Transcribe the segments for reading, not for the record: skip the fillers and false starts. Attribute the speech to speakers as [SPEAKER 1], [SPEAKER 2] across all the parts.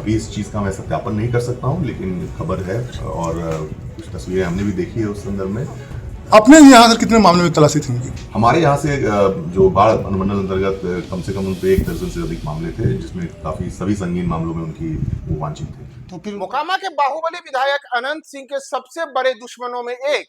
[SPEAKER 1] अभी इस चीज़ का मैं सत्यापन नहीं कर सकता हूँ, लेकिन खबर है और कुछ तस्वीरें हमने भी देखी है उस संदर्भ में।
[SPEAKER 2] अपने यहाँ से कितने मामले में तलाशी थी उनकी?
[SPEAKER 1] हमारे यहाँ से जो बाढ़ अनुमंडल अंतर्गत कम से कम उन पे 1 दर्जन से अधिक मामले थे, जिसमें काफी सभी संगीन मामलों में उनकी वो वांछित थे।
[SPEAKER 2] तो फिर
[SPEAKER 3] मोकामा के बाहुबली विधायक अनंत सिंह के सबसे बड़े दुश्मनों में एक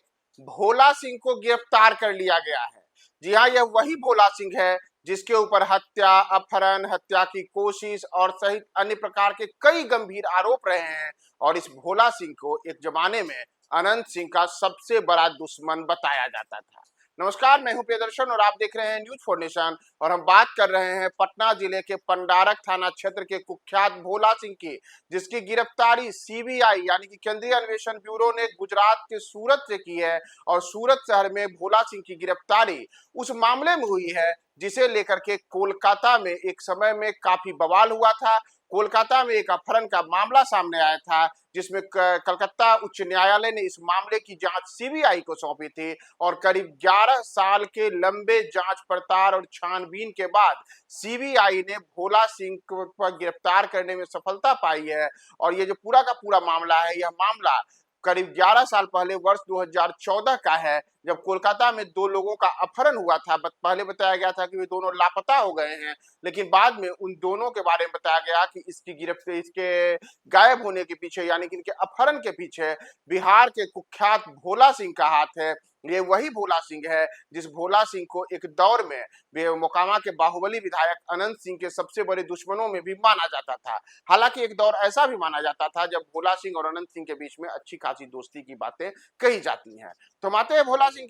[SPEAKER 3] भोला सिंह को गिरफ्तार कर लिया गया है। जी हाँ, यह वही भोला सिंह है जिसके ऊपर हत्या, अपहरण, हत्या की कोशिश और सहित अन्य प्रकार के कई गंभीर आरोप रहे हैं। और इस भोला सिंह को एक जमाने में अनंत सिंह का सबसे बड़ा दुश्मन बताया जाता था। नमस्कार, मैं हूं प्रियदर्शन और आप देख रहे हैं न्यूज फॉर नेशन। और हम बात कर रहे हैं पटना जिले के पंडारक थाना क्षेत्र के कुख्यात भोला सिंह की, जिसकी गिरफ्तारी सीबीआई यानी कि केंद्रीय अन्वेषण ब्यूरो ने गुजरात के सूरत से की है। और सूरत शहर में भोला सिंह की गिरफ्तारी उस मामले में हुई है जिसे लेकर के कोलकाता में एक समय में काफी बवाल हुआ था। कोलकाता में एक अपहरण का मामला सामने आया था, जिसमें कलकत्ता उच्च न्यायालय ने इस मामले की जांच सीबीआई को सौंपी थी। और करीब 11 साल के लंबे जांच पड़ताल और छानबीन के बाद सीबीआई ने भोला सिंह को गिरफ्तार करने में सफलता पाई है। और ये जो पूरा का पूरा मामला है, यह मामला करीब 11 साल पहले वर्ष 2014 का है, जब कोलकाता में 2 लोगों का अपहरण हुआ था। पहले बताया गया था कि वे दोनों लापता हो गए हैं, लेकिन बाद में उन दोनों के बारे में बताया गया कि इसके गायब होने के पीछे यानी कि इनके अपहरण के पीछे बिहार के कुख्यात भोला सिंह का हाथ है। ये वही भोला सिंह है जिस भोला सिंह को एक दौर में मोकामा के बाहुबली विधायक अनंत सिंह के सबसे बड़े दुश्मनों में भी माना जाता था। हालांकि एक दौर ऐसा भी माना जाता था जब भोला सिंह और अनंत सिंह के बीच में अच्छी खासी दोस्ती की बातें कही जाती हैं। तो आते हैं भोला सिंह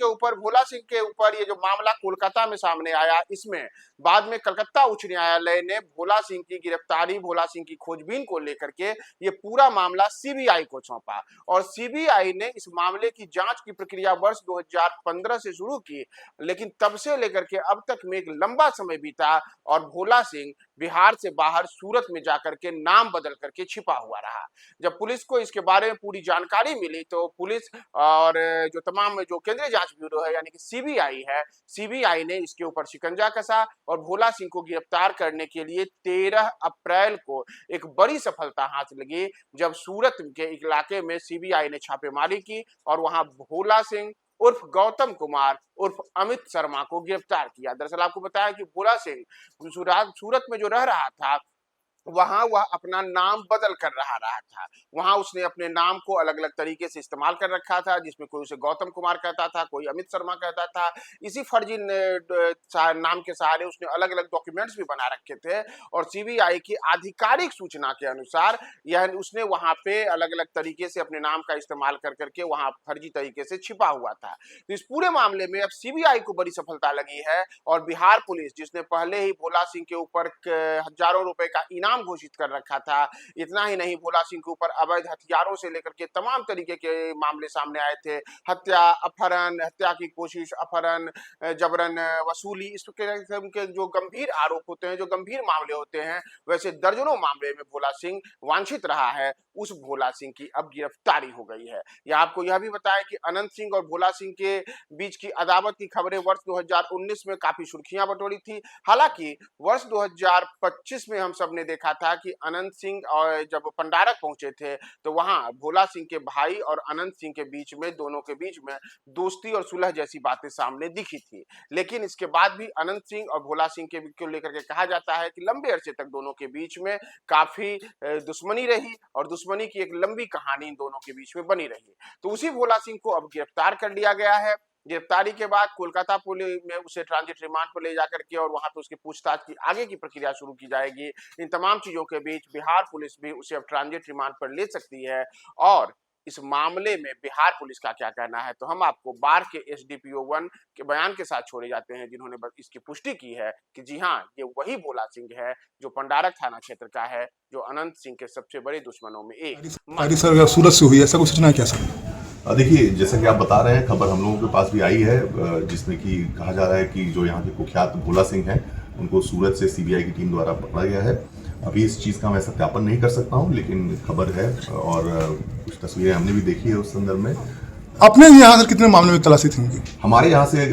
[SPEAKER 3] के ऊपर ये जो मामला कोलकाता में सामने आया, इसमें बाद में कलकत्ता उच्च न्यायालय ने भोला सिंह की गिरफ्तारी, भोला सिंह की खोजबीन को लेकर के ये पूरा मामला सीबीआई को सौंपा। और सीबीआई ने इस मामले की जांच की प्रक्रिया वर्ष 2015 से शुरू की, लेकिन तब से लेकर के अब तक में एक लंबा समय बीता और भोला सिंह बिहार से बाहर सूरत में जाकर के नाम बदल करके छिपा हुआ रहा। जब पुलिस को इसके बारे में पूरी जानकारी मिली तो पुलिस और जो तमाम जो केंद्रीय जांच ब्यूरो है यानी कि सीबीआई है, सीबीआई ने इसके ऊपर शिकंजा कसा और भोला सिंह को गिरफ्तार करने के लिए 13 अप्रैल को एक बड़ी सफलता हाथ लगी, जब सूरत के इलाके में सीबीआई ने छापेमारी की और वहां भोला सिंह उर्फ गौतम कुमार उर्फ अमित शर्मा को गिरफ्तार किया। दरअसल आपको बताया कि भोला सिंह सूरत में जो रह रहा था, वहां वह अपना नाम बदल कर रहा था। वहां उसने अपने नाम को अलग अलग तरीके से इस्तेमाल कर रखा था, जिसमें कोई उसे गौतम कुमार कहता था, कोई अमित शर्मा कहता था। इसी फर्जी नाम के सहारे उसने अलग अलग डॉक्यूमेंट्स भी बना रखे थे। और सीबीआई की आधिकारिक सूचना के अनुसार यह उसने वहां पे अलग अलग तरीके से अपने नाम का इस्तेमाल कर करके वहां फर्जी तरीके से छिपा हुआ था। तो इस पूरे मामले में अब सीबीआई को बड़ी सफलता लगी है। और बिहार पुलिस, जिसने पहले ही भोला सिंह के ऊपर हजारों रुपए का इनाम घोषित कर रखा था, इतना ही नहीं, भोला सिंह के ऊपर अवैध हथियारों से लेकर के तमाम तरीके के मामले सामने आए थे। हत्या, अपहरण, हत्या की कोशिश, अपहरण, जबरन वसूली, इस किस्म के जो गंभीर आरोप होते हैं, जो गंभीर मामले होते हैं, वैसे दर्जनों मामले में भोला सिंह वांछित रहा है। उस भोला सिंह की अब गिरफ्तारी हो गई है। या आपको यह भी बताया कि अनंत सिंह और भोला सिंह के बीच की अदावत की खबरें वर्ष 2019 में काफी सुर्खियां बटोरी थी। हालांकि वर्ष 2025 में हम सब ने देखा था कि अनंत सिंह और जब पंडारक पहुंचे थे तो वहां भोला सिंह के भाई और अनंत सिंह के बीच में, दोनों के बीच में दोस्ती और सुलह जैसी बातें सामने दिखी थी। लेकिन इसके बाद भी अनंत सिंह और भोला सिंह के को लेकर के कहा जाता है कि लंबे अरसे तक दोनों के बीच में काफी दुश्मनी रही और दुश्मनी की एक लंबी कहानी इन दोनों के बीच में बनी रही। तो उसी भोला सिंह को अब गिरफ्तार कर लिया गया है। गिरफ्तारी के बाद कोलकाता पुलिस में उसे ट्रांजिट रिमांड पर ले जाकर के और वहां पे उसकी पूछताछ की आगे की प्रक्रिया शुरू की जाएगी। इन तमाम चीजों के बीच बिहार पुलिस भी उसे अब ट्रांजिट रिमांड पर ले सकती है। और इस मामले में बिहार पुलिस का क्या कहना है, तो हम आपको बाढ़ के एसडीपीओ 1 के बयान के साथ छोड़े जाते हैं, जिन्होंने इसकी पुष्टि की है कि जी हाँ, ये वही भोला सिंह है जो पंडारक थाना क्षेत्र का है, जो अनंत सिंह के सबसे बड़े दुश्मनों में एक।
[SPEAKER 2] सर सूरत से हुई, ऐसा कुछ सूचना है क्या सर?
[SPEAKER 1] देखिए, जैसा कि आप बता रहे हैं, खबर हम लोगों के पास भी आई है, जिसमें कि कहा जा रहा है कि जो यहाँ के कुख्यात भोला सिंह हैं, उनको सूरत से सीबीआई की टीम द्वारा पकड़ा गया है। अभी इस चीज़ का मैं सत्यापन नहीं कर सकता हूँ, लेकिन खबर है और कुछ तस्वीरें हमने भी देखी है उस संदर्भ में।
[SPEAKER 2] अपने यहाँ सर कितने मामले में तलाशी थी उनकी?
[SPEAKER 1] हमारे यहाँ से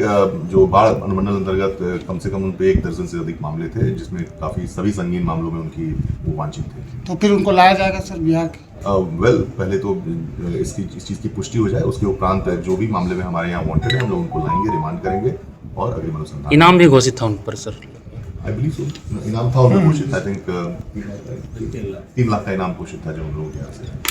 [SPEAKER 1] जो बाढ़ अनुमंडल अंतर्गत कम से कम उन पे 1 दर्जन से अधिक मामले थे, जिसमें काफी सभी संगीन मामलों में उनकी वो वांछित थे।
[SPEAKER 4] तो फिर उनको लाया जाएगा सर बिहार के?
[SPEAKER 1] पहले तो इस चीज़ की पुष्टि हो जाए, उसके उपरांत जो भी मामले में हमारे यहाँ वांटेड है हम लोग उनको लाएंगे, रिमांड करेंगे और अग्रिम अनुसंधान।
[SPEAKER 5] इनाम भी घोषित था उन पर सर?
[SPEAKER 1] आई बिलीव सो, इनाम था उनका घोषित, आई थिंक 3 लाख का इनाम घोषित था जो हम लोगों के यहाँ से।